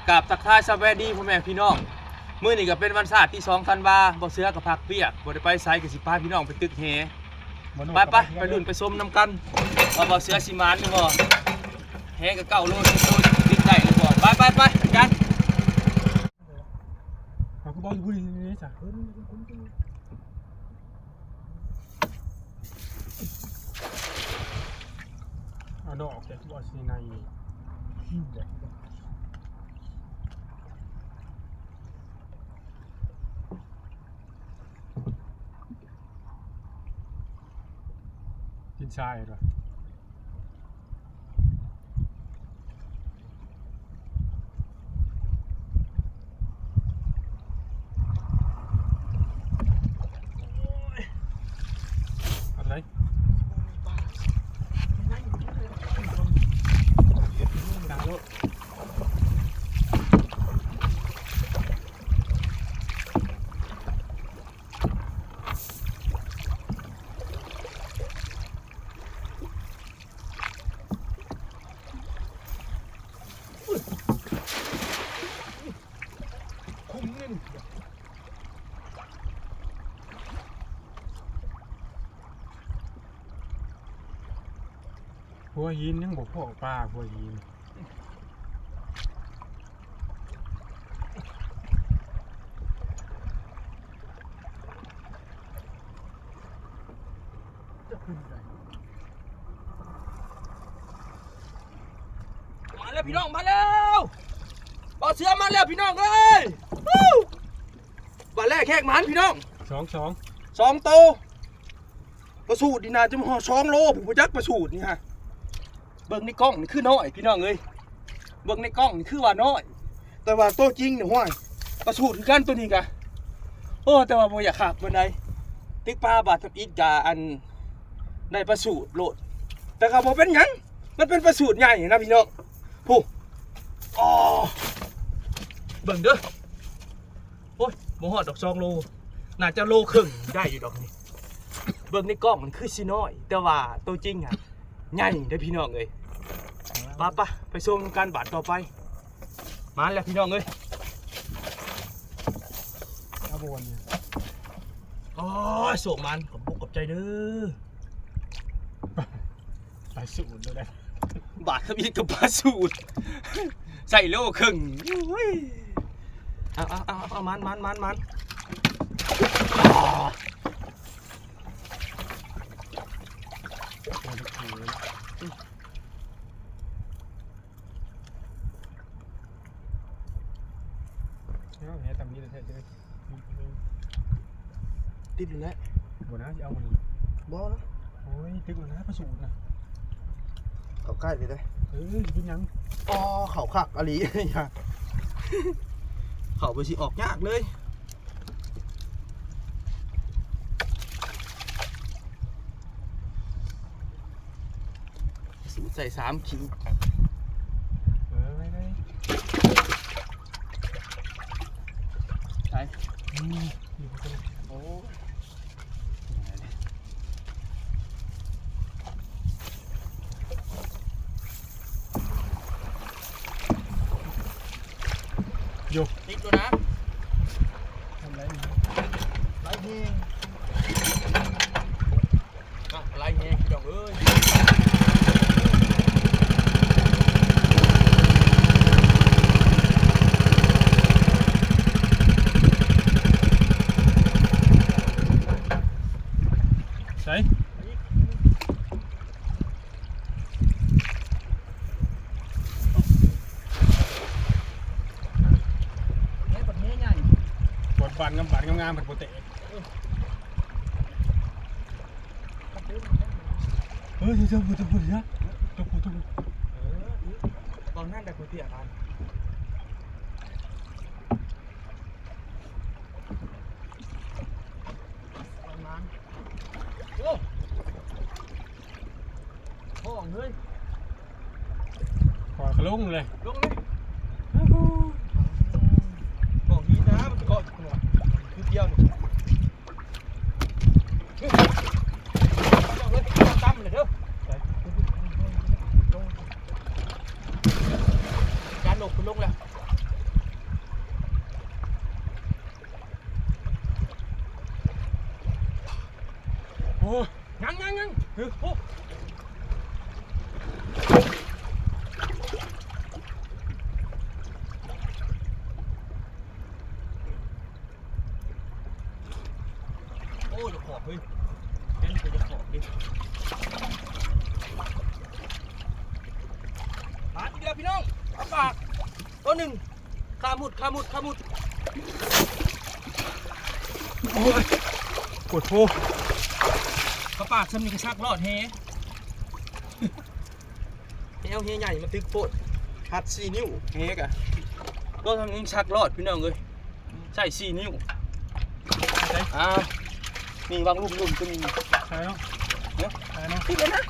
กราบทักทายสวัสดีพ่อแม่พี่น้องมื้อนี้ก็เป็นวันศาสตร์ที่2ธันวาบ่เสือกับพักเปียกบ่ได้ไปไสก็สิพาพี่น้องไปตึกแหไปลุ้นไปส้มน้ำกันว่าบ่เสือสิมานหรือบ่แหก็9 โล10 โลติดได้หรือบ่ไปกันเขาก็บอกอยู่นี่จ้ะเอาดอกจากบ่อซีไนกินชายเหรออะไรดังโลดหัวหินยังบอกพ่อป้าหัวหินมาแล้วพี่น้องมาแล้วบ่เสือมาแล้วพี่น้องเอ้ยบ่แรกแขกหมานพี่น้อง2 โตประสูตรนี่นะจะมา2 โลผมบ่จักประสูตรนี่ฮะเบิ่งในกล้องนี่คือน้อยพี่น้องเอ้ยเบิ่งในกล้องนี่คือว่าน้อยแต่ว่าโตจริงเนี่ยห้วยประสูตรคือกันตัวนี้กะโอ้แต่ว่าบ่อยากขาดบ่ได้ติ๊กปลาบาดทับอีกกะอันได้ประสูตรโลดแต่ก็บ่เป็นหยังมันเป็นประสูตรใหญ่นะพี่น้องผู้อ๋อเบิ่งเด้อโอ้ยบ่ฮอดดอก2 โลน่าจะโลครึ่งได้อยู่ดอกนี้เบิ่งในกล้องมันคือสิน้อยแต่ว่าตัวจริงอ่ะใหญ่เด้อพี่น้องเอ้ยไปส่งการบาดต่อไปมาแล้วพี่น้องเอ้ยอาบวนเนี่ยอ๋อส่งมันขอบใจเด้อไปสูตรเลยได้บาดครับอีกกับปลาสูตรใส่โลครึ่งเอามันเนี่ยตำนี้เลยเท่ติดอยู่แล้วบ่นะจะเอามันบ่นะโอ้ยตึกนะประสูตรนะเขาใกล้เลยได้กินยังอ๋อเขาคักอะไรอย่าเขาไปสิออกยากเลยสูตรใส่3 คิวไม่ได้ใช่โอ้โยติดตัวนะทำไรไล่เฮงไล่เฮงพี่น้องเอ้ยใช่บันงามแบบโปรเตะเฮ้ยเจ้าพูดนะเจ้าพูดตอนนั้นแต่คนเตี้ยกันประมาณโอ้ห้องเฮ้ยขอลงเลยบอกนี้นะมันเกาะหัวคือเดียวนี่ตั้มเลยเด้อการหลบคุณลงแล้ว หนึ่งขามุดโอ้ยปวดโพ กระปากฉันมีกระชักรอดเฮเอาเฮใหญ่มาตึกโปดหัด4 นิ้วเฮกะก็ทำนี้ชักรอดพี่น้องเลยใช่4 นิ้วมีวางลุ่มก็มีใช่เนาะใช่เนาะขึ้นเลยนะ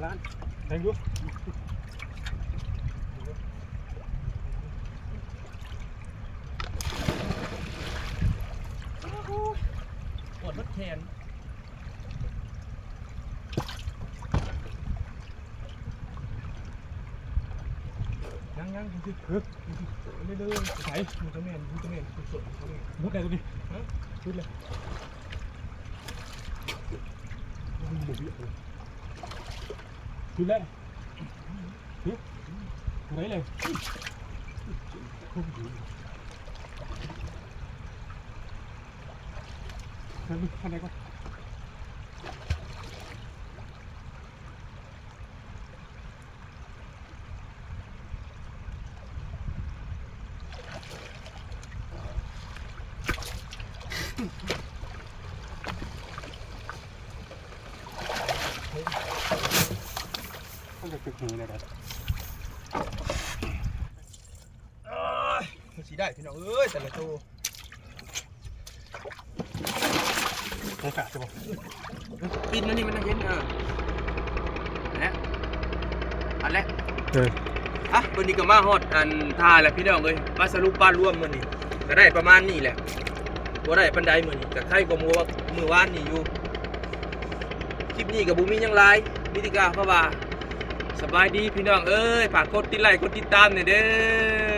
ล้านแทงดู ปวดมัดแขนยังดูสิเรื่อยๆใส่ดูจะแม่นสดๆมุดได้ตัวนี้ฮะมุดเลยมุดเลยไหนเลยข้างในก่อนต้องจะตึกหูเลยครับมันสีได้พี่น้องเอ้ยแต่ละตัวโอกาสจะบอกปินนั่นนี่มันเห็นและอันและวันนี้ก็มาฮอดอันท่าแหละพี่น้องเลยมาสรุปบ้านร่วมมื้อนี้ก็ได้ประมาณนี้แหละบ่ได้ปานใดมื้อนี้ก็ใครก็มื้อวานนี่อยู่คลิปนี้ก็บ่มีหยังหลายมีแต่ก็เพราะว่าสบายดีพี่น้องเอ้ยฝากกดติดไลค์กดติดตามหน่อยเด้อ